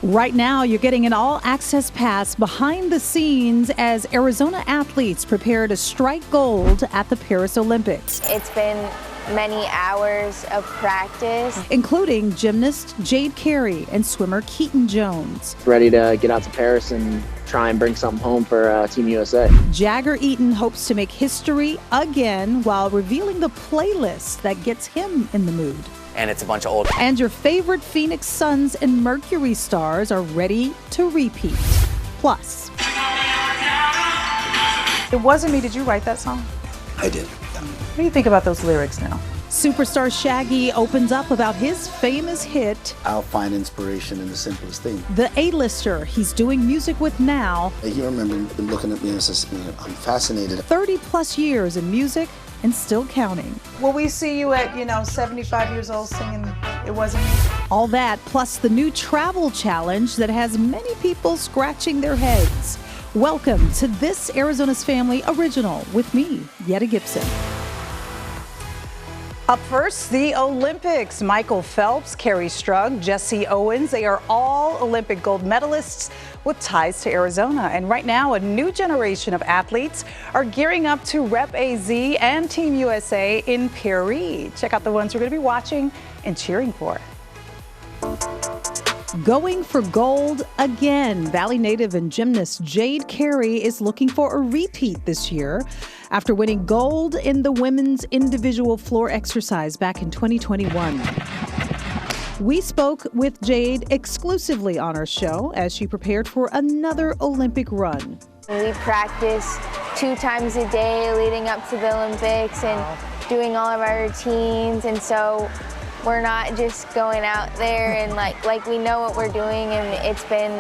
Right now, you're getting an all-access pass behind the scenes as Arizona athletes prepare to strike gold at the Paris Olympics. It's been many hours of practice, including gymnast Jade Carey and swimmer Keaton Jones. Ready to get out to Paris and try and bring something home for Team USA. Jagger Eaton hopes to make history again while revealing the playlist that gets him in the mood. And it's a bunch of old. And your favorite Phoenix Suns and Mercury stars are ready to repeat. Plus, It Wasn't Me. Did you write that song? I did. What do you think about those lyrics now? superstar Shaggy opens up about his famous hit. I'll find inspiration in the simplest thing. The A-lister he's doing music with now. You remember looking at me and says, I'm fascinated. 30 plus years in music and still counting. Will we see you at, 75 years old singing It Wasn't Me? All that plus the new travel challenge that has many people scratching their heads. Welcome to this Arizona's Family original with me, Yetta Gibson. Up first, the Olympics. Michael Phelps, Carrie Strug, Jesse Owens, they are all Olympic gold medalists with ties to Arizona. And right now, a new generation of athletes are gearing up to rep AZ and Team USA in Paris. Check out the ones we're going to be watching and cheering for. Going for gold again. Valley native and gymnast Jade Carey is looking for a repeat this year after winning gold in the women's individual floor exercise back in 2021. We spoke with Jade exclusively on our show as she prepared for another Olympic run. We practice 2 times a day leading up to the Olympics and doing all of our routines, and so we're not just going out there and like we know what we're doing, and it's been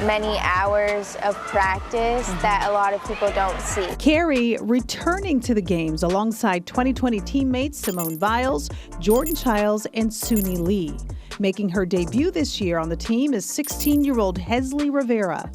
many hours of practice that a lot of people don't see. Carey returning to the games alongside 2020 teammates Simone Biles, Jordan Childs, and Suni Lee. Making her debut this year on the team is 16-year-old Hesley Rivera.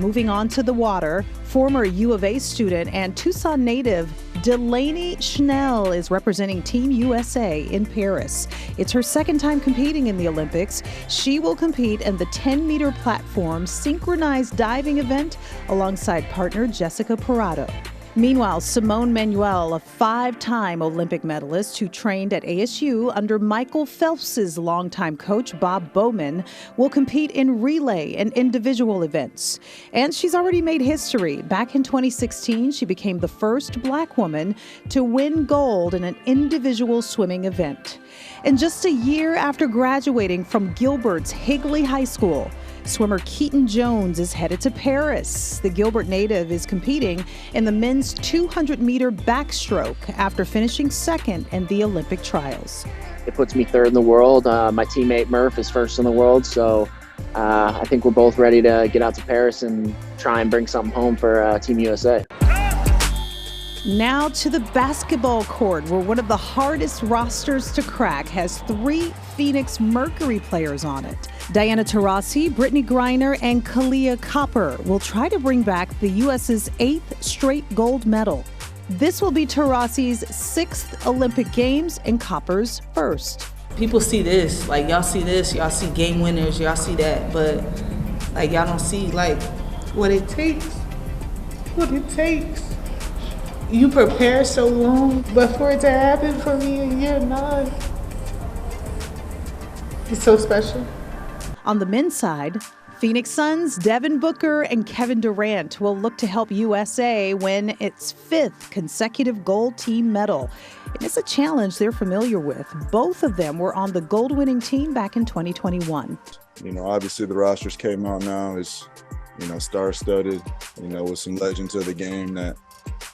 Moving on to the water, former U of A student and Tucson native Delaney Schnell is representing Team USA in Paris. It's her second time competing in the Olympics. She will compete in the 10-meter platform synchronized diving event alongside partner Jessica Parado. Meanwhile, Simone Manuel, a 5-time Olympic medalist who trained at ASU under Michael Phelps's longtime coach Bob Bowman, will compete in relay and individual events. And she's already made history. Back in 2016, she became the first Black woman to win gold in an individual swimming event. And just a year after graduating from Gilbert's Higley High School, swimmer Keaton Jones is headed to Paris. The Gilbert native is competing in the men's 200-meter backstroke after finishing second in the Olympic trials. It puts me third in the world. My teammate Murph is first in the world, so I think we're both ready to get out to Paris and try and bring something home for Team USA. Now to the basketball court, where one of the hardest rosters to crack has 3 Phoenix Mercury players on it. Diana Taurasi, Brittany Griner, and Kalia Copper will try to bring back the U.S.'s 8th straight gold medal. This will be Taurasi's 6th Olympic Games and Copper's 1st. People see this, like y'all see this, y'all see game winners, y'all see that, but like y'all don't see like what it takes. You prepare so long, but for it to happen for me in year 9, it's so special. On the men's side, Phoenix Suns' Devin Booker and Kevin Durant will look to help USA win its 5th consecutive gold team medal. And it's a challenge they're familiar with. Both of them were on the gold-winning team back in 2021. Obviously the rosters came out now is, star-studded, with some legends of the game that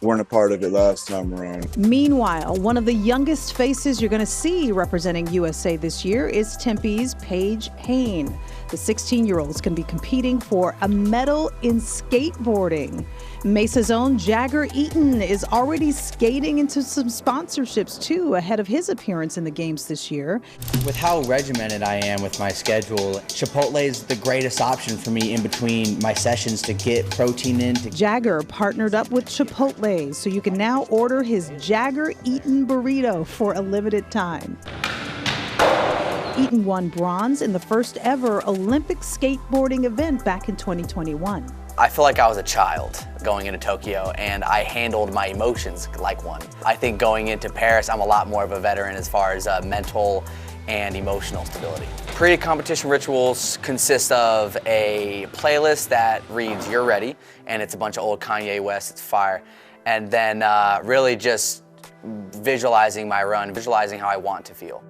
weren't a part of it last time around. Meanwhile, one of the youngest faces you're going to see representing USA this year is Tempe's Paige Hayne. The 16-year-old is going to be competing for a medal in skateboarding. Mesa's own Jagger Eaton is already skating into some sponsorships, too, ahead of his appearance in the games this year. With how regimented I am with my schedule, Chipotle is the greatest option for me in between my sessions to get protein in. Jagger partnered up with Chipotle, so you can now order his Jagger Eaton burrito for a limited time. Eaton won bronze in the first ever Olympic skateboarding event back in 2021. I feel like I was a child going into Tokyo, and I handled my emotions like one. I think going into Paris, I'm a lot more of a veteran as far as mental and emotional stability. Pre-competition rituals consist of a playlist that reads "You're Ready," and it's a bunch of old Kanye West, it's fire. And then really just visualizing my run, visualizing how I want to feel.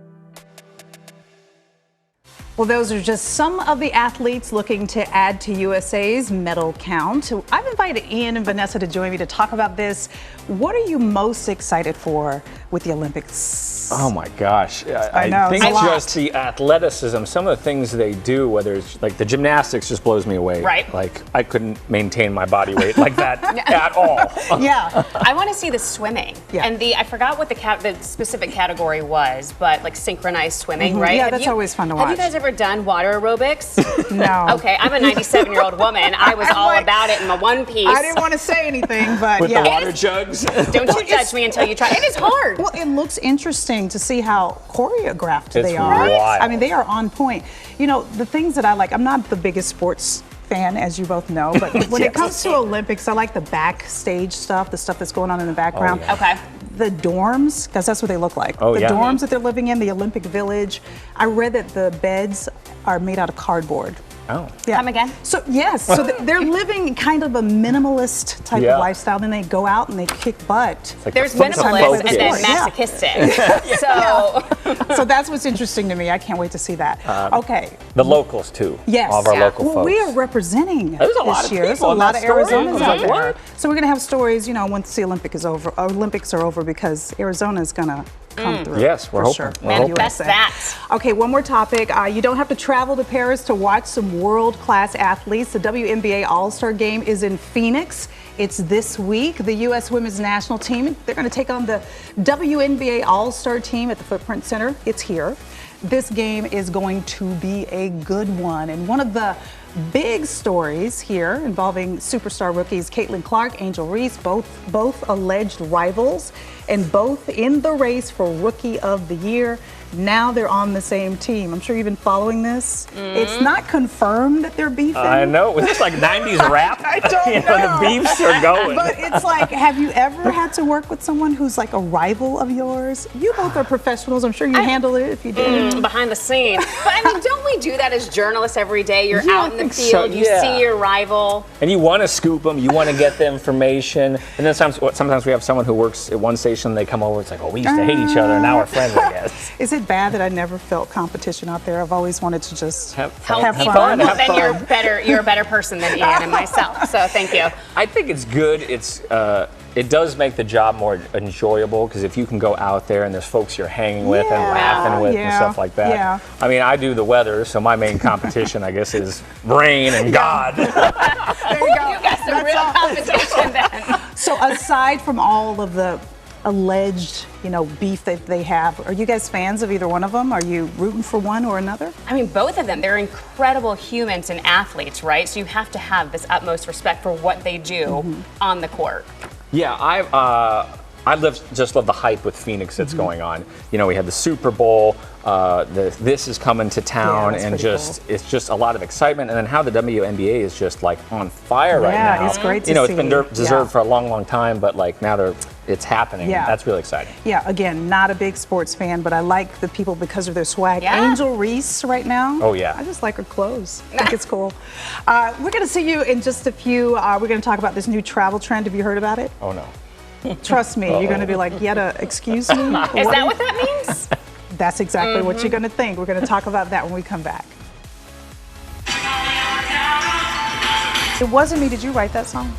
Well, those are just some of the athletes looking to add to USA's medal count. I've invited Ian and Vanessa to join me to talk about this. What are you most excited for with the Olympics? Oh my gosh. I know, think it's a lot. just the athleticism, some of the things they do, whether it's like the gymnastics just blows me away. Right. Like I couldn't maintain my body weight like that at all. Yeah. I want to see the swimming. Yeah. And I forgot what the specific category was, but like synchronized swimming, right? Yeah, that's always fun to watch. Have you guys ever done water aerobics? No. Okay, I'm a 97-year-old woman. I was all about it in my one piece. I didn't want to say anything, but With yeah. the water jugs. Don't you judge me until you try. It is hard. Well, it looks interesting to see how choreographed It's they are. wild. I mean, they are on point. You know, the things that I like, I'm not the biggest sports fan, as you both know, but when it comes to Olympics, I like the backstage stuff, the stuff that's going on in the background. yeah. Okay. The dorms, because that's what they look like. Oh, the yeah. dorms that they're living in, the Olympic Village. I read that the beds are made out of cardboard. Oh. Yeah. Come again? So yes, so they're living kind of a minimalist type Yeah. of lifestyle. Then they go out and they kick butt. Like There's the fun minimalist stuff. and then Yeah. masochistic. So So that's what's interesting to me. I can't wait to see that. Okay. The locals too. Yes. All of our Yeah. local Well, folks. we are representing There's a lot this of year. There's a people in lot that of story. Arizonans I out was like, there. what? So we're gonna have stories, you know, once the Olympics are over, because Arizona is gonna come through. Yes, we're for hoping. sure. We're And hoping. Best USA. that. Okay, one more topic. You don't have to travel to Paris to watch some world-class athletes. The WNBA All-Star game is in Phoenix. It's this week. The U.S. Women's National Team, they're going to take on the WNBA All-Star team at the Footprint Center. It's here. This game is going to be a good one. And one of the big stories here involving superstar rookies Caitlin Clark, Angel Reese, both alleged rivals, and both in the race for Rookie of the Year. Now they're on the same team. I'm sure you've been following this. It's not confirmed that they're beefing. I know. It's like 90s rap. I don't You know. The beefs are going. But it's like, have you ever had to work with someone who's like a rival of yours? You both are professionals. I'm sure you handle it if you did. behind the scenes. But I mean, don't we do that as journalists every day? You're Yeah, out I in the think field, so, you yeah. see your rival. And you want to scoop them, you want to get the information. And then sometimes we have someone who works at one station, they come over, it's like, oh, we used to hate each other, and now we're friends, I guess. Is it bad that I never felt competition out there? I've always wanted to just Have have people, fun. well, then you're a better person than Ian and myself. So thank you. I think it's good. It does make the job more enjoyable, because if you can go out there and there's folks you're hanging with and laughing with and stuff like that. Yeah. I mean, I do the weather, so my main competition, I guess, is rain and God. There you go. You got some real competition then. So aside from all of the alleged, beef that they have, are you guys fans of either one of them? Are you rooting for one or another? I mean, both of them, they're incredible humans and athletes, right? So you have to have this utmost respect for what they do on the court. Yeah, I just love the hype with Phoenix that's going on. We had the Super Bowl, this is coming to town, that's and pretty cool. it's just a lot of excitement. And then how the WNBA is just like on fire right now. Yeah, it's great to It's see. been deserved Yeah. for a long, long time, but like now it's happening. Yeah. That's really exciting. Yeah, again, not a big sports fan, but I like the people because of their swag. Yeah. Angel Reese right now. Oh, yeah. I just like her clothes. I think it's cool. We're going to see you in just a few. We're going to talk about this new travel trend. Have you heard about it? Oh no. Trust me, you're going to be like, Yetta, excuse me? Is that what that means? That's exactly what you're going to think. We're going to talk about that when we come back. It wasn't me. Did you write that song?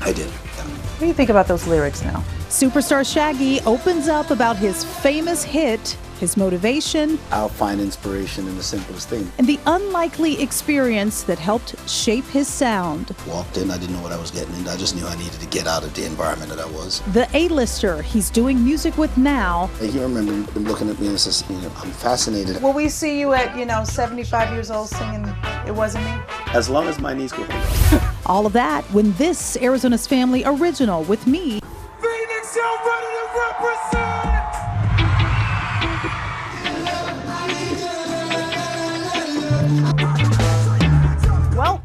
I did. What do you think about those lyrics now? Superstar Shaggy opens up about his famous hit, his motivation, I'll find inspiration in the simplest thing. and the unlikely experience that helped shape his sound. Walked in, I didn't know what I was getting into. I just knew I needed to get out of the environment that I was. The A-lister he's doing music with now You remember him looking at me and says, I'm fascinated. Will we see you at, 75 years old singing It Wasn't Me? As long as my knees go hold up. All of that when this Arizona's Family original with me, Phoenix, y'all ready to represent?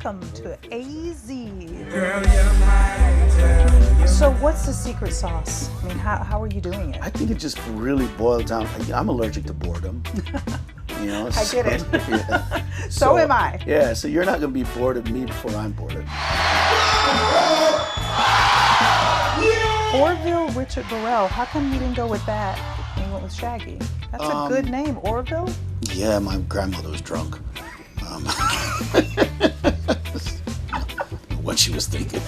welcome to AZ. So what's the secret sauce? I mean, how are you doing it? I think it just really boils down. I'm allergic to boredom. You know, I get it. Yeah. So am I. Yeah, so you're not going to be bored of me before I'm bored of you. Orville Richard Burrell. How come you didn't go with that and you went with Shaggy? That's a good name, Orville. Yeah, my grandmother was drunk. What she was thinking.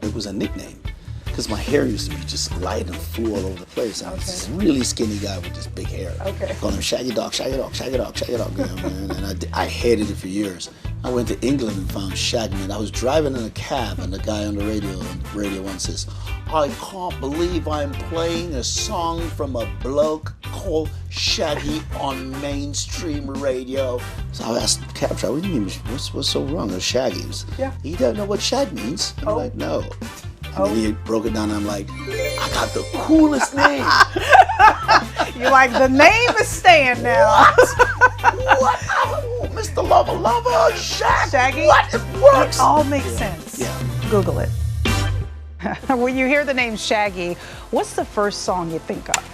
It was a nickname because my hair used to be just light and full all over the place. I was this really skinny guy with just big hair. Okay. Calling him Shaggy Dog, Shaggy Dog, Shaggy Dog, Shaggy Dog. You know, man? And I hated it for years. I went to England and found Shaggy, and I was driving in a cab, and the guy on the radio one says, "I can't believe I'm playing a song from a bloke called Shaggy on mainstream radio." So I asked the cab driver, what's so wrong with Shaggy? He doesn't know what shag means. I'm like, no. And then he broke it down, and I'm like, I got the coolest name. You're like, the name is staying now. What? Oh, Mr. Lover, Shaggy? What? It works. It all makes sense. Yeah. Google it. When you hear the name Shaggy, what's the first song you think of?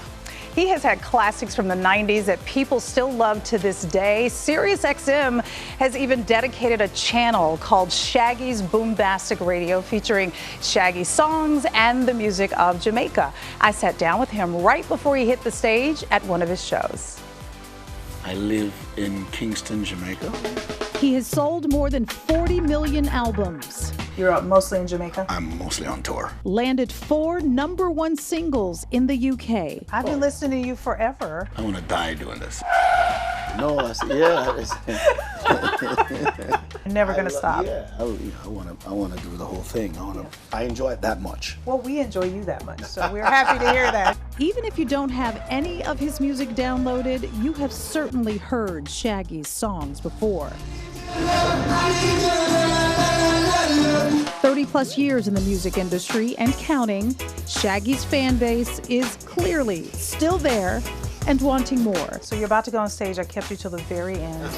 He has had classics from the 90s that people still love to this day. SiriusXM has even dedicated a channel called Shaggy's Boombastic Radio, featuring Shaggy songs and the music of Jamaica. I sat down with him right before he hit the stage at one of his shows. I live in Kingston, Jamaica. He has sold more than 40 million albums. You're mostly in Jamaica? I'm mostly on tour. Landed 4 #1 singles in the UK. I've been listening to you forever. I want to die doing this. No, I said, yeah. Never gonna stop. Yeah, I want to do the whole thing. I enjoy it that much. Well, we enjoy you that much, so we're happy to hear that. Even if you don't have any of his music downloaded, you have certainly heard Shaggy's songs before. 30+ years in the music industry and counting, Shaggy's fan base is clearly still there and wanting more. So you're about to go on stage. I kept you till the very end.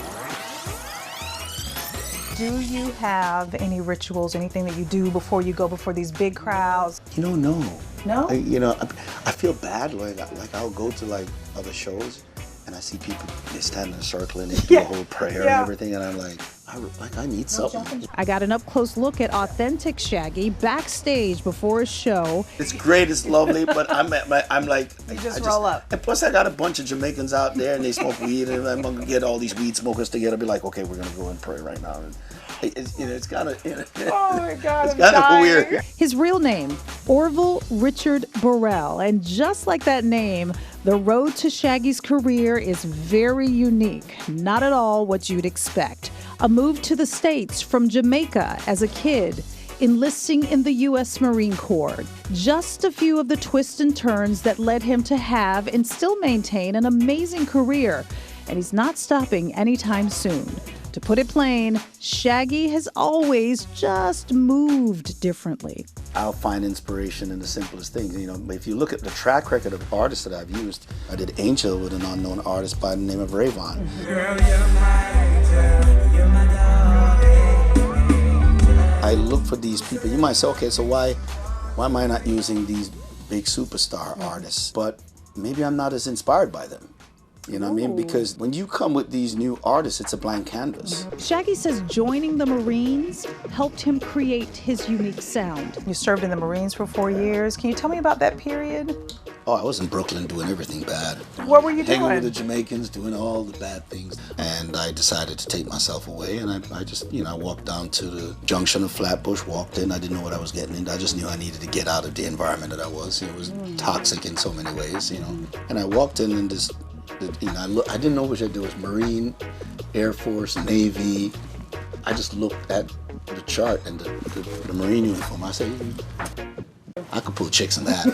Do you have any rituals, anything that you do before you go before these big crowds? No. No? I feel bad. Like I'll go to like other shows and I see people, they stand in a circle and they do a whole prayer and everything, and I'm like, I need something. I got an up-close look at authentic Shaggy backstage before a show. It's great, it's lovely, but I'm like, you just roll up. And plus I got a bunch of Jamaicans out there and they smoke weed, and I'm gonna get all these weed smokers together, be like, okay, we're gonna go and pray right now. And it's kind of, oh my God, it's kind of weird. His real name, Orville Richard Burrell, and just like that name, the road to Shaggy's career is very unique. Not at all what you'd expect. A move to the States from Jamaica as a kid, enlisting in the U.S. Marine Corps. Just a few of the twists and turns that led him to have and still maintain an amazing career. And he's not stopping anytime soon. To put it plain, Shaggy has always just moved differently. I'll find inspiration in the simplest things. You know, if you look at the track record of artists that I've used, I did Angel with an unknown artist by the name of Rayvon. Girl, I look for these people. You might say, okay, so why am I not using these big superstar artists? But maybe I'm not as inspired by them. You know what I mean? Because when you come with these new artists, it's a blank canvas. Shaggy says joining the Marines helped him create his unique sound. You served in the Marines for 4 years. Can you tell me about that period? Oh, I was in Brooklyn doing everything bad. What were you doing? Hanging with the Jamaicans, doing all the bad things. And I decided to take myself away, and I just, I walked down to the junction of Flatbush, walked in. I didn't know what I was getting into. I just knew I needed to get out of the environment that I was. It was toxic in so many ways, And I walked in and just, I didn't know which there was Marine, Air Force, Navy. I just looked at the chart and the Marine uniform. I said, I could pull chicks in that.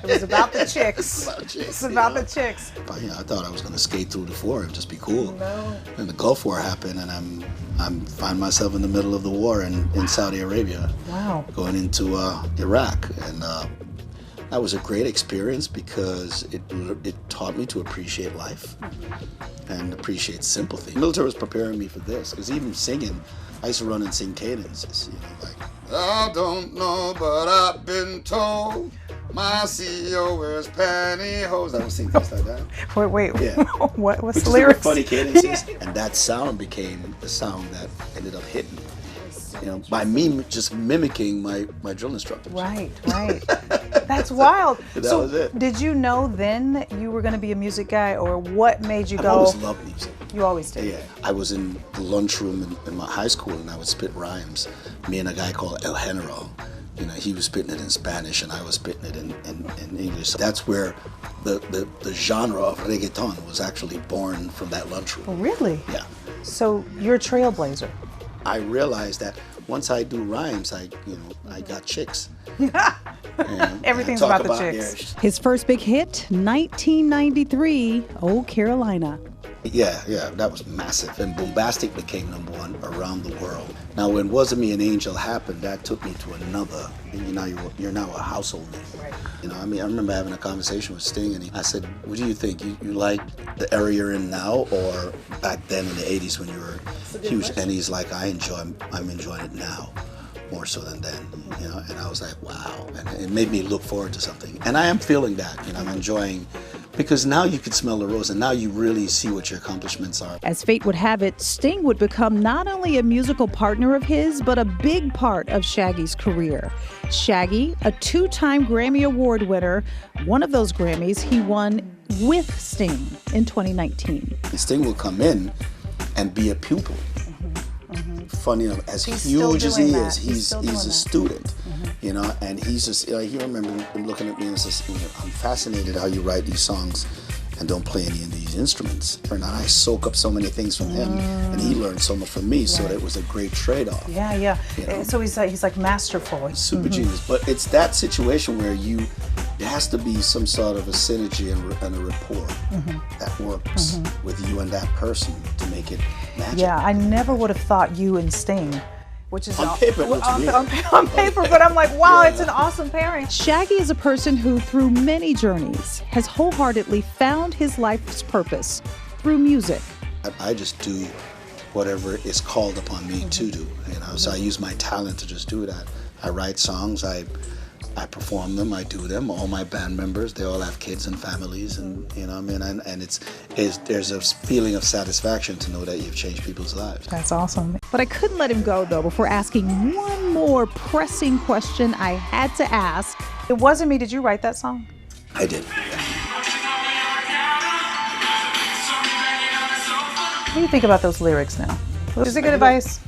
It was about the chicks. It's about the chicks. But, I thought I was going to skate through the war and just be cool. No. And the Gulf War happened, and I find myself in the middle of the war in Saudi Arabia. Wow. Going into Iraq, and That was a great experience because it taught me to appreciate life and appreciate simple things. The military was preparing me for this, because even singing, I used to run and sing cadences, you know, like, I don't know, but I've been told my CEO wears pantyhose. I would sing things like that. Wait. Yeah. What's the They were lyrics? funny cadences, and that sound became the sound that ended up hitting me. You know, by me just mimicking my drill instructors. Right. That's wild. That was it. Did you know then that you were going to be a music guy, or what made you I've go? always loved music. You always did. Yeah. I was in the lunchroom in my high school, and I would spit rhymes. Me and a guy called El General. You know, he was spitting it in Spanish, and I was spitting it in English. So that's where the genre of reggaeton was actually born, from that lunchroom. Really? Yeah. So you're a trailblazer. I realized that once I do rhymes, I got chicks. Everything's about the chicks. His first big hit, 1993, Oh Carolina. Yeah, that was massive. And Bombastic became #1 around the world. Now, when Wasn't Me an Angel happened, that took me to another, and you're now a household name. Right. You know, I mean, I remember having a conversation with Sting, and I said, what do you think? You like the era you're in now, or back then in the 80s when you were huge? And he's like, I'm enjoying it now, more so than then, you know. And I was like, wow. And it made me look forward to something. And I am feeling that, you know, I'm enjoying, because now you can smell the rose, and now you really see what your accomplishments are. As fate would have it, Sting would become not only a musical partner of his, but a big part of Shaggy's career. Shaggy, a 2-time Grammy Award winner, one of those Grammys he won with Sting in 2019. Sting will come in and be a pupil. Funny enough, as huge as he is, he's a student, you know, and he's just, he remember him looking at me and says, I'm fascinated how you write these songs and don't play any of these instruments. And I soak up so many things from him, and he learned so much from me, so it was a great trade-off. Yeah. You know? So he's like masterful. Super genius. But it's that situation where there has to be some sort of a synergy and a rapport that works with you and that person to make it magic. Yeah, I never would have thought you and Sting, which is on paper, it looks weird. On paper, but I'm like, wow, it's an awesome pairing. Shaggy is a person who, through many journeys, has wholeheartedly found his life's purpose through music. I just do whatever is called upon me to do. You know, so I use my talent to just do that. I write songs, I perform them, I do them. All my band members, they all have kids and families, and you know what I mean. And there's a feeling of satisfaction to know that you've changed people's lives. That's awesome. But I couldn't let him go though before asking one more pressing question I had to ask. It Wasn't Me. Did you write that song? I did. What do you think about those lyrics now? Is it good advice?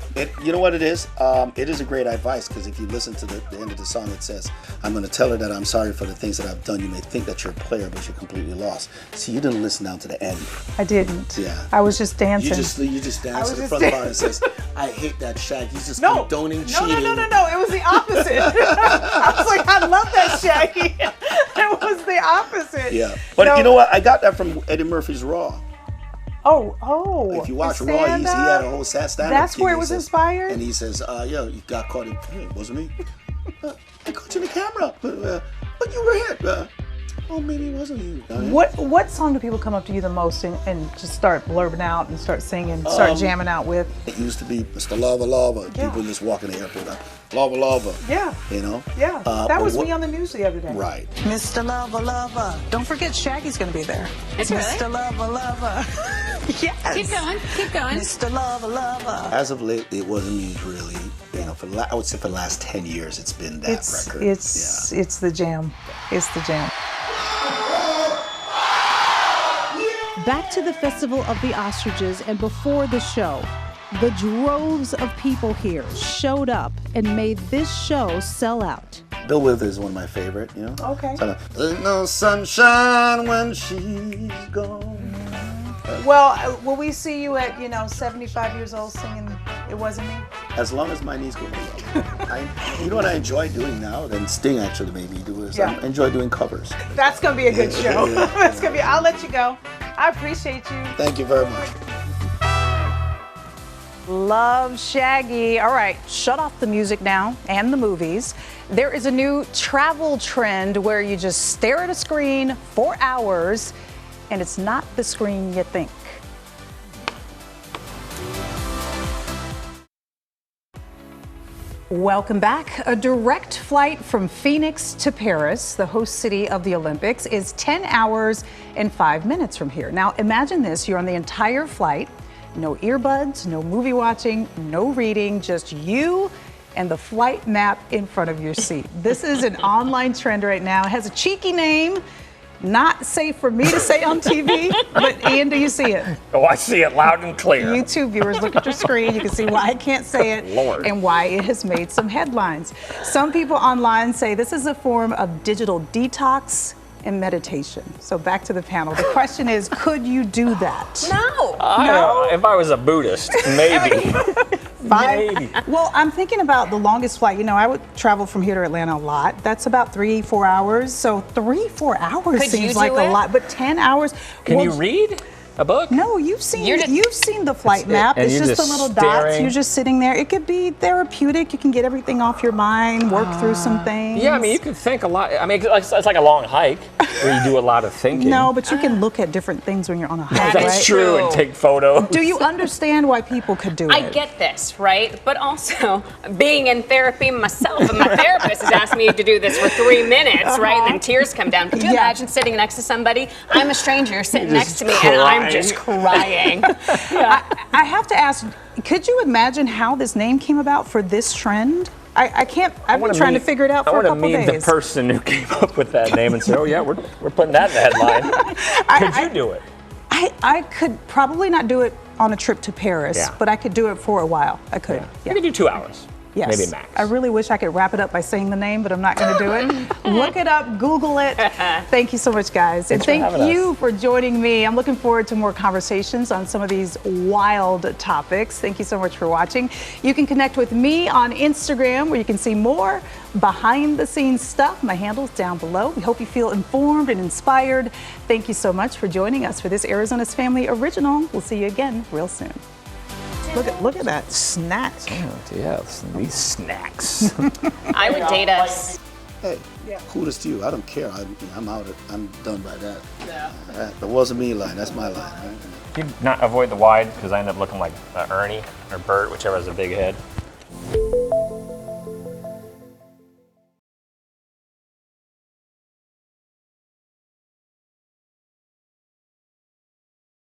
You know what it is? It is a great advice, because if you listen to the end of the song, it says, I'm going to tell her that I'm sorry for the things that I've done. You may think that you're a player, but you're completely lost. See, you didn't listen down to the end. I didn't. Yeah. I was just dancing. You just danced to the front part and says, I hate that Shaggy. He's just condoning cheating. No. It was the opposite. I was like, I love that Shaggy. It was the opposite. Yeah. But you know what? I got that from Eddie Murphy's Raw. Oh. If you watch Raw, he had a whole stand-up. That's where it was inspired? And he says, you got caught in, it wasn't me. I caught you in the camera, but you were here. Oh, maybe it wasn't you. What song do people come up to you the most and just start blurbing out and start singing, start jamming out with? It used to be Mr. Lava Lava. Yeah. People just walk in the airport like, Lava Lava. Yeah. You know? Yeah. That was me on the news the other day. Right. Mr. Lava Lava. Don't forget Shaggy's going to be there. Is really? Mr. Lava Lava. Yes. Keep going. Mr. Lava Lava. As of late, It Wasn't Me is really, you know, I would say for the last 10 years, it's been that record. It's the jam. It's the jam. Back to the Festival of the Ostriches, and before the show, the droves of people here showed up and made this show sell out. Bill Withers is one of my favorite, you know? Okay. There's no sunshine when she's gone. Well, will we see you at, 75 years old singing It Wasn't Me? As long as my knees go well. You know what I enjoy doing now? Then Sting actually made me do is I enjoy doing covers. That's going to be a good show. That's going to be, I'll let you go. I appreciate you. Thank you very much. Love Shaggy. All right, shut off the music now and the movies. There is a new travel trend where you just stare at a screen for hours, and it's not the screen you think. Welcome back. A direct flight from Phoenix to Paris, the host city of the Olympics, is 10 hours and 5 minutes from here. Now, imagine this. You're on the entire flight. No earbuds, no movie watching, no reading, just you and the flight map in front of your seat. This is an online trend right now. It has a cheeky name. Not safe for me to say on TV, but Ian, do you see it? Oh, I see it loud and clear. YouTube viewers, look at your screen. You can see why I can't say it Lord. And why it has made some headlines. Some people online say this is a form of digital detox and meditation. So back to the panel. The question is, could you do that? No. No? If I was a Buddhist, maybe. Maybe. Well, I'm thinking about the longest flight. You know, I would travel from here to Atlanta a lot. That's about 3-4 hours. So 3-4 hours Could seems you like do a it? lot. But 10 hours. Can well, you read a book? No, you've seen the flight map. and It's you're just the just little dots. staring. You're just sitting there. It could be therapeutic. You can get everything off your mind, work through some things. Yeah, I mean, you could think a lot. I mean, it's like a long hike where you do a lot of thinking. No, but you can look at different things when you're on a hike, That's right? true, and take photos. Do you understand why people could do it? I get this, right? But also, being in therapy myself, and my therapist has asked me to do this for 3 minutes, right? And then tears come down. Could you imagine sitting next to somebody? I'm a stranger, you're sitting next to me, and I'm just crying. I have to ask, could you imagine how this name came about for this trend? I can't, I've been trying to figure it out for a couple days. I want to meet the person who came up with that name and say, oh yeah, we're putting that in the headline. Could you do it? I could probably not do it on a trip to Paris, but I could do it for a while. I could. You could do 2 hours. Yes. Maybe max. I really wish I could wrap it up by saying the name, but I'm not going to do it. Look it up, Google it. Thank you so much, guys. Thanks and for thank you for joining me. I'm looking forward to more conversations on some of these wild topics. Thank you so much for watching. You can connect with me on Instagram, where you can see more behind the scenes stuff. My handle's down below. We hope you feel informed and inspired. Thank you so much for joining us for this Arizona's Family Original. We'll see you again real soon. Look at that snack. Oh, yeah, these snacks. I would date us. Hey, kudos to you. I don't care. I'm out. I'm done by that. That wasn't me line. That's my line. Right? You not avoid the wide because I end up looking like Ernie or Bert, whichever has a big head.